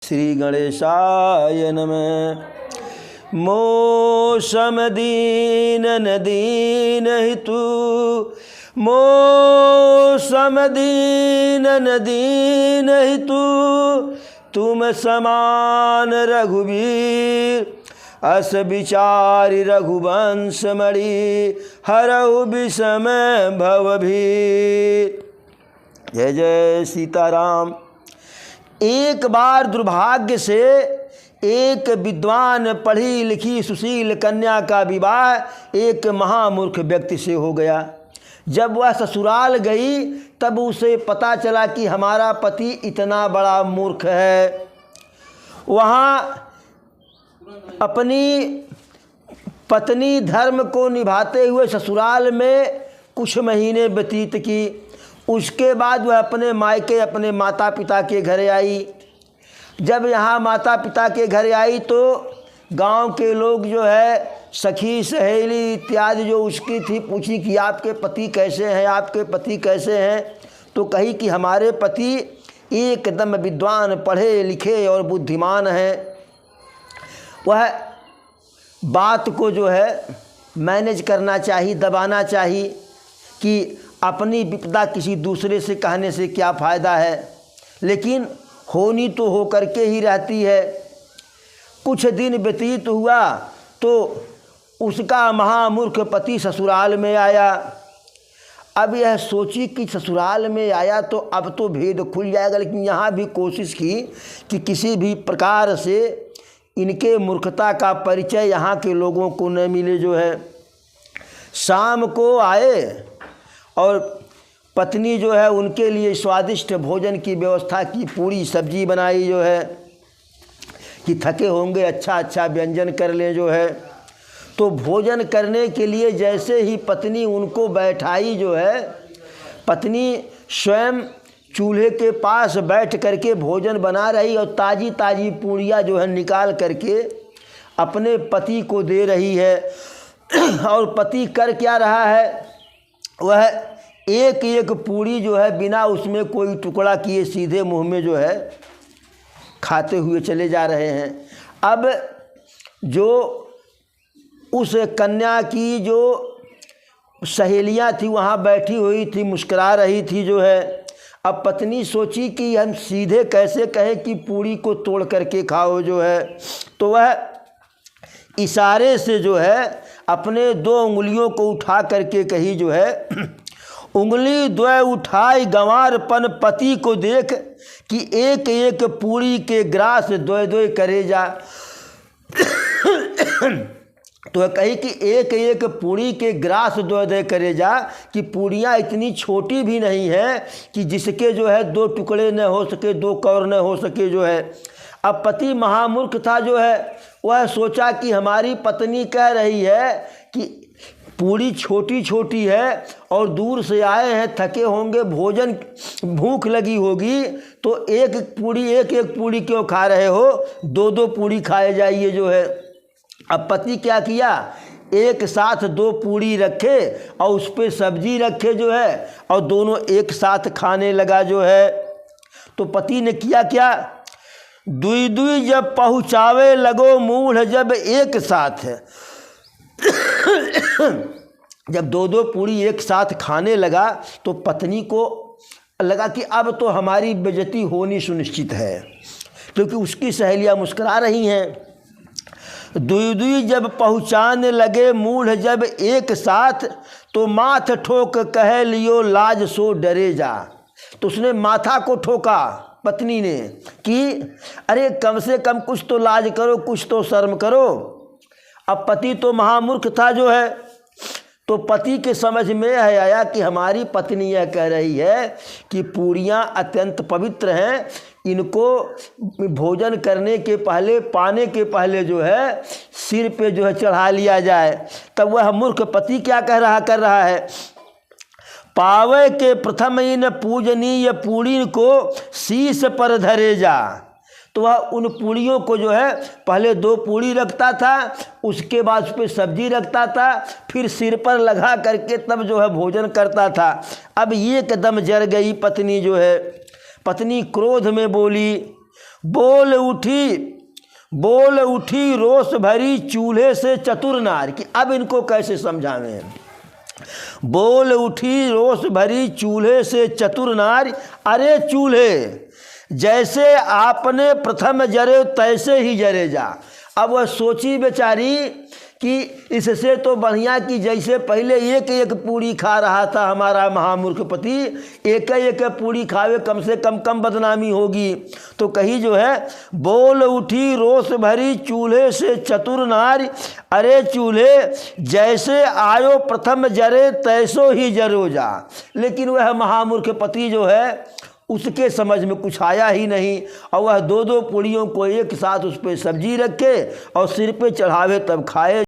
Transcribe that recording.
श्री गणेशाय नमः। मोसम दीन दीन हितु, मोसम दीन दीन हितु, तुम समान रघुवीर, अस विचारि रघुवंश मणि, हरहु विषम भवभीर। जय जय सीताराम। एक बार दुर्भाग्य से एक विद्वान पढ़ी लिखी सुशील कन्या का विवाह एक महामूर्ख व्यक्ति से हो गया। जब वह ससुराल गई तब उसे पता चला कि हमारा पति इतना बड़ा मूर्ख है। वहाँ अपनी पत्नी धर्म को निभाते हुए ससुराल में कुछ महीने व्यतीत की। उसके बाद वह अपने मायके अपने माता पिता के घर आई। जब यहाँ माता पिता के घर आई तो गांव के लोग जो है सखी सहेली इत्यादि जो उसकी थी पूछी कि आपके पति कैसे हैं, आपके पति कैसे हैं। तो कही कि हमारे पति एकदम विद्वान पढ़े लिखे और बुद्धिमान हैं। वह बात को जो है मैनेज करना चाहिए, दबाना चाहिए कि अपनी विपदा किसी दूसरे से कहने से क्या फ़ायदा है, लेकिन होनी तो हो करके ही रहती है। कुछ दिन व्यतीत हुआ तो उसका महामूर्ख पति ससुराल में आया। अब यह सोची कि ससुराल में आया तो अब तो भेद खुल जाएगा, लेकिन यहाँ भी कोशिश की कि किसी भी प्रकार से इनके मूर्खता का परिचय यहाँ के लोगों को न मिले जो है। शाम को आए और पत्नी जो है उनके लिए स्वादिष्ट भोजन की व्यवस्था की, पूरी सब्जी बनाई जो है कि थके होंगे अच्छा अच्छा व्यंजन कर लें जो है। तो भोजन करने के लिए जैसे ही पत्नी उनको बैठाई जो है, पत्नी स्वयं चूल्हे के पास बैठ करके भोजन बना रही और ताज़ी ताज़ी पूड़ियाँ जो है निकाल करके अपने पति को दे रही है। और पति कर क्या रहा है, वह एक एक पूड़ी जो है बिना उसमें कोई टुकड़ा किए सीधे मुंह में जो है खाते हुए चले जा रहे हैं। अब जो उस कन्या की जो सहेलियां थी वहाँ बैठी हुई थी, मुस्कुरा रही थी जो है। अब पत्नी सोची कि हम सीधे कैसे कहें कि पूड़ी को तोड़ करके खाओ जो है। तो वह इशारे से जो है अपने दो उंगलियों को उठा करके कही जो है, उंगली द्वय उठाई गंवारपन पति को देख, कि एक एक पूड़ी के ग्रास द्वय द्वय करे जा। तो कही कि एक एक पूड़ी के ग्रास द्वय द्वय करे जा, कि पूड़ियाँ इतनी छोटी भी नहीं है कि जिसके जो है दो टुकड़े न हो सके, दो कौर न हो सके जो है। अब पति महामूर्ख था जो है, वह सोचा कि हमारी पत्नी कह रही है कि पूड़ी छोटी छोटी है और दूर से आए हैं, थके होंगे, भोजन भूख लगी होगी, तो एक एक पूड़ी क्यों खा रहे हो, दो दो पूड़ी खाए जाइए जो है। अब पति क्या किया, एक साथ दो पूड़ी रखे और उस पर सब्जी रखे जो है, और दोनों एक साथ खाने लगा जो है। तो पति ने किया क्या, दुई दुई जब पहुँचावे लगो मूढ़ जब एक साथ। जब दो दो पूड़ी एक साथ खाने लगा तो पत्नी को लगा कि अब तो हमारी बेइज्जती होनी सुनिश्चित है, क्योंकि उसकी सहेलियां मुस्कुरा रही हैं। दुई दुई जब पहुँचाने लगे मूढ़ जब एक साथ, तो माथ ठोक कह लियो लाज सो डरे जा। तो उसने माथा को ठोका पत्नी ने कि अरे कम से कम कुछ तो लाज करो, कुछ तो शर्म करो। अब पति तो महामूर्ख था जो है, तो पति के समझ में आया कि हमारी पत्नी यह कह रही है कि पूड़ियाँ अत्यंत पवित्र हैं, इनको भोजन करने के पहले, पाने के पहले जो है सिर पे जो है चढ़ा लिया जाए। तब वह मूर्ख पति क्या कर रहा है, पावे के प्रथम इन पूजनीय पूड़ी को शीश पर धरे जा। तो वह उन पूड़ियों को जो है पहले दो पूड़ी रखता था, उसके बाद उस पर सब्जी रखता था, फिर सिर पर लगा करके तब जो है भोजन करता था। अब ये कदम जर गई पत्नी जो है। पत्नी क्रोध में बोली, बोल उठी रोष भरी चूल्हे से चतुर नार, कि अब इनको कैसे समझावें। बोल उठी रोष भरी चूल्हे से चतुर नारी, अरे चूल्हे जैसे आपने प्रथम जरे तैसे ही जरे जा। अब वह सोची बेचारी कि इससे तो बढ़िया कि जैसे पहले एक एक पूरी खा रहा था हमारा महामूर्ख पति, एक एक पूरी खावे कम से कम बदनामी होगी। तो कही जो है बोल उठी रोष भरी चूल्हे से चतुर नारी, अरे चूल्हे जैसे आयो प्रथम जरे तैसो ही जरो जा। लेकिन वह महामूर्ख पति जो है उसके समझ में कुछ आया ही नहीं, और वह दो पूड़ियों को एक साथ उस पर सब्जी रखे और सिर पे चढ़ावे तब खाए।